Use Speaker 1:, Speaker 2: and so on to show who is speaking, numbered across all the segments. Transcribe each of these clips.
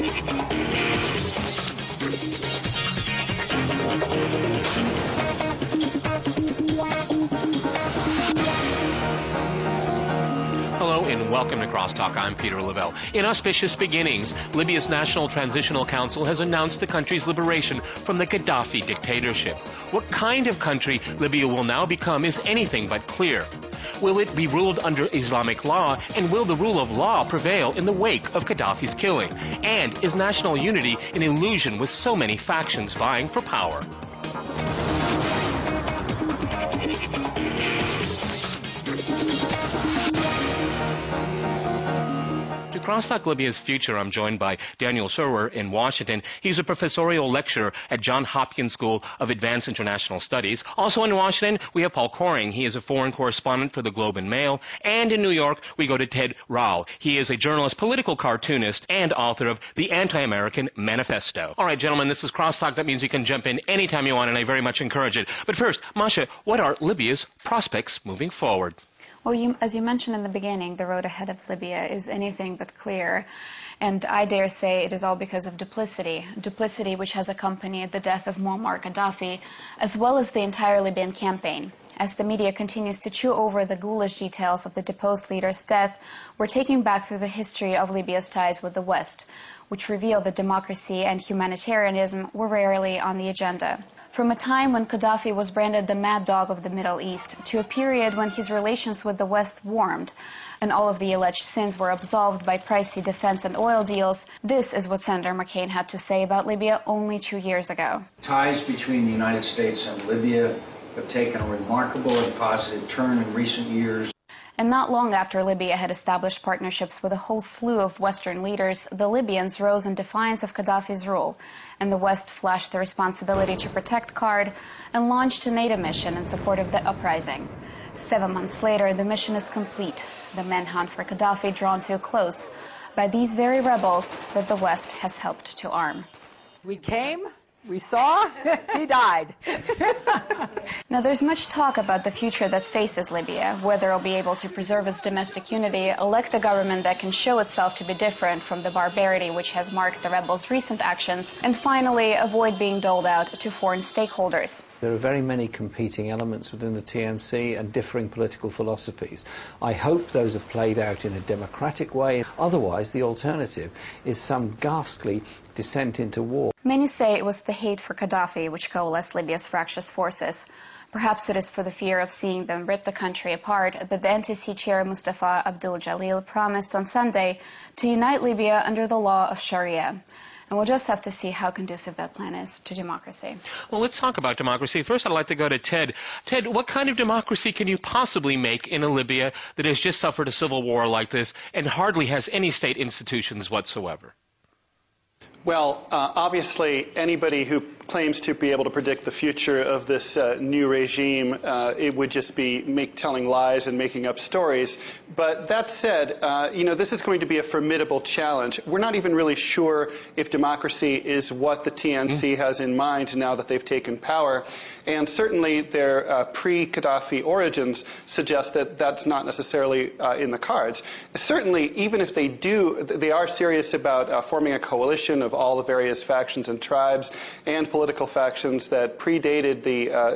Speaker 1: Hello and welcome to Crosstalk. I'm Peter Lavelle. In auspicious beginnings, Libya's National Transitional Council has announced the country's liberation from the Gaddafi dictatorship. What kind of country Libya will now become is anything but clear. Will it be ruled under Islamic law, and will the rule of law prevail in the wake of Gaddafi's killing? And is national unity an illusion with so many factions vying for power? To Crosstalk Libya's future, I'm joined by Daniel Serwer in Washington. He's a professorial lecturer at Johns Hopkins School of Advanced International Studies. Also in Washington, we have Paul Coring. He is a foreign correspondent for the Globe and Mail. And in New York, we go to Ted Rao. He is a journalist, political cartoonist, and author of The Anti-American Manifesto. All right, gentlemen, this is Crosstalk. That means you can jump in anytime you want, and I very much encourage it. But first, Masha, what are Libya's prospects moving forward?
Speaker 2: Well, as you mentioned in the beginning, the road ahead of Libya is anything but clear. And I dare say it is all because of duplicity. Duplicity which has accompanied the death of Muammar Gaddafi, as well as the entire Libyan campaign. As the media continues to chew over the ghoulish details of the deposed leader's death, we're taking back through the history of Libya's ties with the West, which reveal that democracy and humanitarianism were rarely on the agenda. From a time when Gaddafi was branded the mad dog of the Middle East to a period when his relations with the West warmed and all of the alleged sins were absolved by pricey defense and oil deals, this is what Senator McCain had to say about Libya only 2 years ago.
Speaker 3: Ties between the United States and Libya have taken a remarkable and positive turn in recent years.
Speaker 2: And not long after Libya had established partnerships with a whole slew of Western leaders, the Libyans rose in defiance of Gaddafi's rule, and the West flashed the responsibility to protect card and launched a NATO mission in support of the uprising. 7 months later, the mission is complete, the manhunt for Gaddafi drawn to a close by these very rebels that the West has helped to arm.
Speaker 4: We came, we saw, he died.
Speaker 2: Now, there's much talk about the future that faces Libya, whether it'll be able to preserve its domestic unity, elect a government that can show itself to be different from the barbarity which has marked the rebels' recent actions, and finally, avoid being doled out to foreign stakeholders.
Speaker 5: There are very many competing elements within the TNC and differing political philosophies. I hope those are played out in a democratic way. Otherwise, the alternative is some ghastly descent into war.
Speaker 2: Many say it was the hate for Gaddafi which coalesced Libya's fractious forces. Perhaps it is for the fear of seeing them rip the country apart that the NTC chair Mustafa Abdul Jalil promised on Sunday to unite Libya under the law of Sharia. And we'll just have to see how conducive that plan is to democracy.
Speaker 1: Well, let's talk about democracy. First, I'd like to go to Ted. Ted, what kind of democracy can you possibly make in a Libya that has just suffered a civil war like this and hardly has any state institutions whatsoever?
Speaker 6: Well, obviously, anybody who claims to be able to predict the future of this new regime, it would just be telling lies and making up stories. But that said, this is going to be a formidable challenge. We're not even really sure if democracy is what the TNC has in mind now that they've taken power. And certainly their pre-Gaddafi origins suggest that that's not necessarily in the cards. Certainly, even if they do, they are serious about forming a coalition of all the various factions and tribes and political factions that predated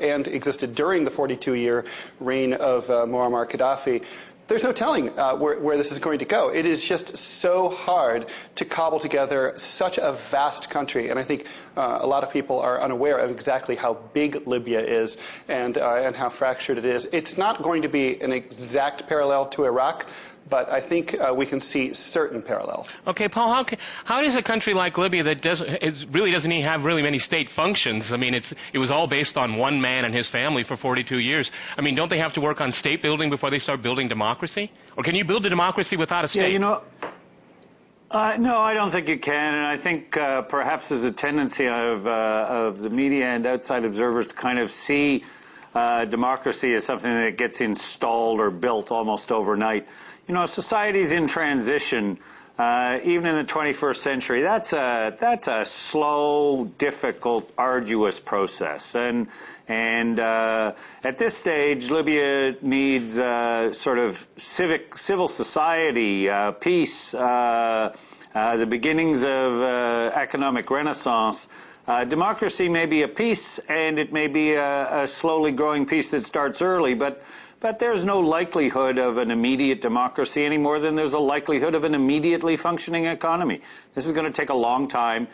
Speaker 6: and existed during the 42-year reign of Muammar Gaddafi. There's no telling where this is going to go. It is just so hard to cobble together such a vast country, and I think a lot of people are unaware of exactly how big Libya is and how fractured it is. It's not going to be an exact parallel to Iraq, but I think we can see certain parallels.
Speaker 1: Okay, Paul, how does a country like Libya that really doesn't even have really many state functions, I mean, it was all based on one man and his family for 42 years. I mean, don't they have to work on state building before they start building democracy? Or can you build a democracy without a state?
Speaker 7: Yeah, no, I don't think you can, and I think perhaps there's a tendency of the media and outside observers to kind of see democracy as something that gets installed or built almost overnight. you know, societies in transition, even in the 21st century, that's a slow, difficult, arduous process. And at this stage, Libya needs sort of civil society, peace, the beginnings of economic renaissance. Democracy may be a peace, and it may be a slowly growing peace that starts early, but there's no likelihood of an immediate democracy any more than there's a likelihood of an immediately functioning economy. This is going to take a long time.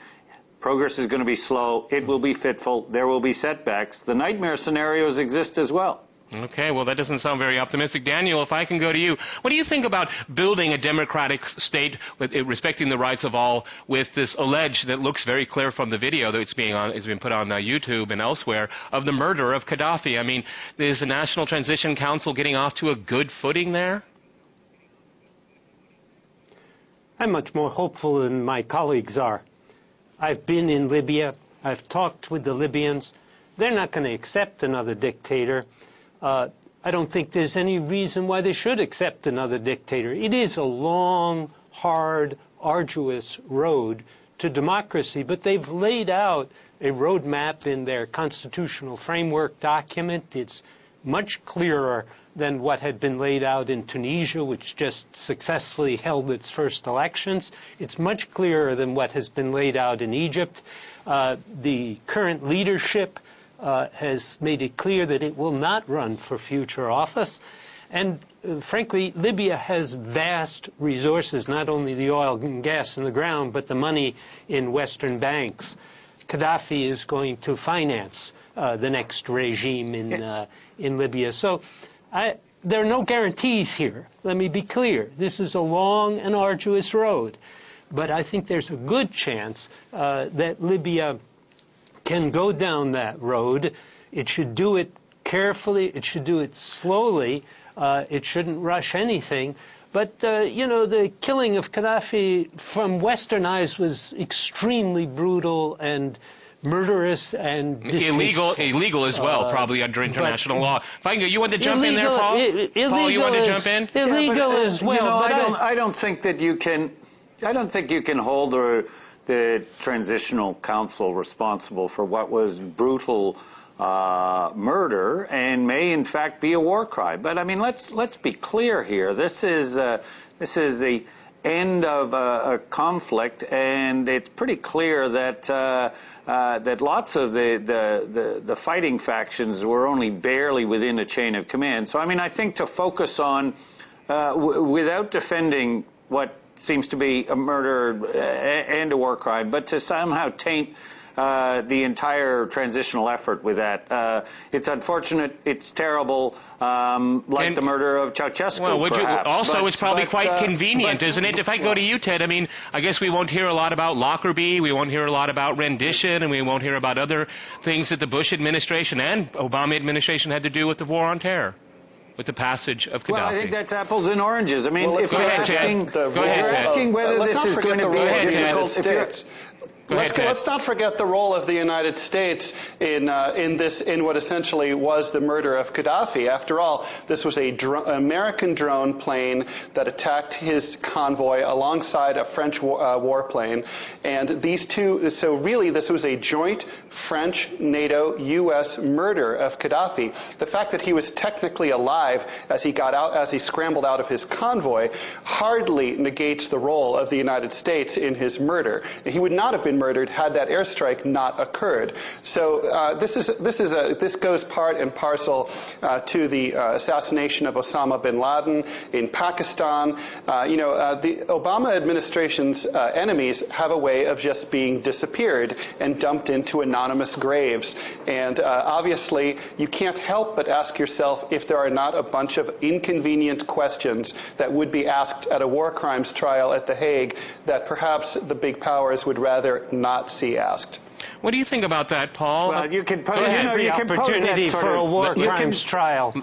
Speaker 7: Progress is going to be slow. It will be fitful. There will be setbacks. The nightmare scenarios exist as well.
Speaker 1: Okay, well, that doesn't sound very optimistic. Daniel, if I can go to you, what do you think about building a democratic state with respecting the rights of all with this alleged, that looks very clear from the video that's been put on YouTube and elsewhere, of the murder of Gaddafi? I mean, is the National Transition Council getting off to a good footing there?
Speaker 8: I'm much more hopeful than my colleagues are. I've been in Libya. I've talked with the Libyans. They're not going to accept another dictator. I don't think there's any reason why they should accept another dictator. It is a long, hard, arduous road to democracy, but they've laid out a roadmap in their constitutional framework document. It's much clearer than what had been laid out in Tunisia, which just successfully held its first elections. It's much clearer than what has been laid out in Egypt. The current leadership has made it clear that it will not run for future office. And frankly, Libya has vast resources, not only the oil and gas in the ground, but the money in Western banks. Gaddafi is going to finance the next regime in Libya. So there are no guarantees here. Let me be clear. This is a long and arduous road. But I think there's a good chance that Libya can go down that road. It should do it carefully. It should do it slowly. It shouldn't rush anything. But, you know, the killing of Gaddafi from Western eyes was extremely brutal and murderous and
Speaker 1: illegal as well, probably under international law. If I can go, you want to jump in there, Paul? Paul, you want to jump in?
Speaker 8: Illegal as well.
Speaker 7: You know, I don't think that you can. I don't think you can hold the Transitional Council responsible for what was brutal murder and may in fact be a war crime. But I mean, let's be clear here. This is the end of a conflict, and it's pretty clear that that lots of the fighting factions were only barely within a chain of command. So I mean, I think to focus on without defending what seems to be a murder and a war crime, but to somehow taint the entire transitional effort with that. It's unfortunate. It's terrible, like the murder of Ceausescu,
Speaker 1: well,
Speaker 7: perhaps.
Speaker 1: It's probably quite convenient, isn't it? If I go to you, Ted, I mean, I guess we won't hear a lot about Lockerbie, we won't hear a lot about rendition, and we won't hear about other things that the Bush administration and Obama administration had to do with the war on terror, with the passage of Gaddafi.
Speaker 7: Well, I think that's apples and oranges. I mean, if
Speaker 1: you're asking
Speaker 7: whether this is going to be difficult,
Speaker 6: Let's not forget the role of the United States in what essentially was the murder of Gaddafi. After all, this was an American drone plane that attacked his convoy alongside a French warplane, and these two. So really, this was a joint French, NATO, U.S. murder of Gaddafi. The fact that he was technically alive as he scrambled out of his convoy hardly negates the role of the United States in his murder. He would not have been murdered had that airstrike not occurred. So this goes part and parcel to the assassination of Osama bin Laden in Pakistan. The Obama administration's enemies have a way of just being disappeared and dumped into anonymous graves. And obviously, you can't help but ask yourself if there are not a bunch of inconvenient questions that would be asked at a war crimes trial at The Hague that perhaps the big powers would rather not see asked.
Speaker 1: What do you think about that, Paul?
Speaker 7: Well, you can pose
Speaker 8: every opportunity for a war crimes trial.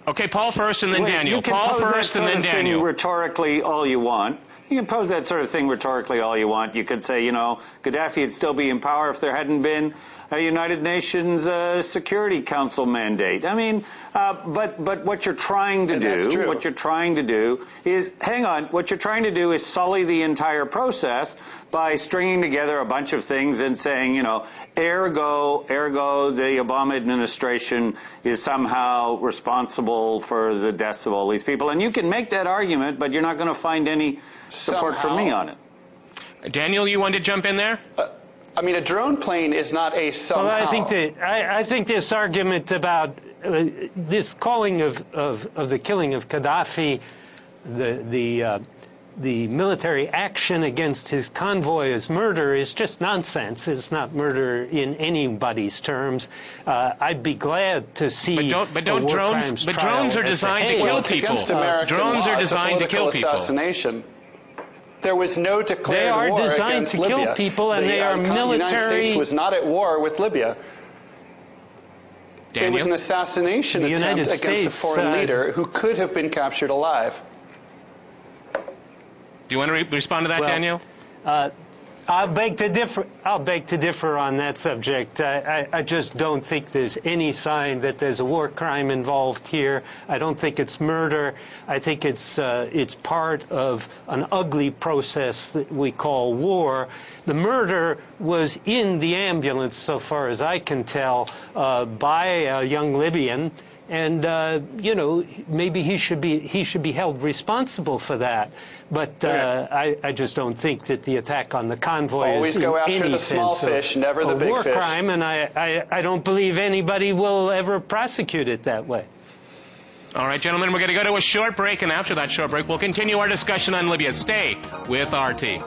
Speaker 1: Okay, Paul first and then Daniel. Paul first and then Daniel.
Speaker 7: Rhetorically all you want. You can pose that sort of thing rhetorically all you want. You could say, you know, Gaddafi would still be in power if there hadn't been a United Nations Security Council mandate. I mean, but what you're trying to do, what you're trying to do is, hang on, what you're trying to do is sully the entire process by stringing together a bunch of things and saying, you know, ergo, the Obama administration is somehow responsible for the deaths of all these people. And you can make that argument, but you're not going to find any support from me on it.
Speaker 1: Daniel, you wanted to jump in there?
Speaker 6: I mean, a drone plane is not a somehow.
Speaker 8: Well, I think this argument about this calling of the killing of Gaddafi, the military action against his convoy as murder is just nonsense. It's not murder in anybody's terms. I'd be glad to see. But
Speaker 1: drones are designed to kill people. Drones are designed to kill people.
Speaker 6: Assassination. There was no declared war against Libya. They are designed to kill
Speaker 8: people, and they are military.
Speaker 6: The United States was not at war with Libya.
Speaker 1: Daniel?
Speaker 6: It was an assassination attempt against a foreign leader who could have been captured alive.
Speaker 1: Do you want to respond to that, Daniel?
Speaker 8: I'll beg to differ on that subject. I just don't think there's any sign that there's a war crime involved here. I don't think it's murder. I think it's part of an ugly process that we call war. The murder was in the ambulance, so far as I can tell, by a young Libyan. And you know, maybe he should be held responsible for that. But I just don't think that the attack on the convoy
Speaker 6: always
Speaker 8: is
Speaker 6: go after
Speaker 8: in any
Speaker 6: the small
Speaker 8: sense
Speaker 6: fish, never the big
Speaker 8: war
Speaker 6: fish.
Speaker 8: crime, and I don't believe anybody will ever prosecute it that way.
Speaker 1: All right, gentlemen, we're going to go to a short break, and after that short break, we'll continue our discussion on Libya. Stay with RT.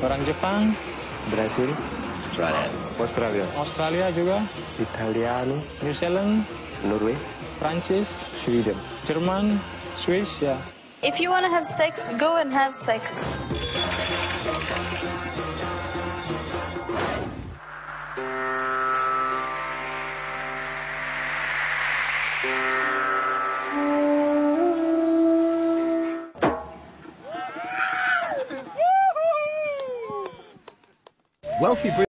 Speaker 9: Orang Jepang,
Speaker 10: Brasil,
Speaker 9: Australia juga,
Speaker 10: Italiano,
Speaker 9: New Zealand,
Speaker 10: Norway,
Speaker 9: Prancis,
Speaker 10: Sweden,
Speaker 9: Jerman, Swiss, yeah.
Speaker 11: If you want to have sex, go and have sex.
Speaker 12: Wealthy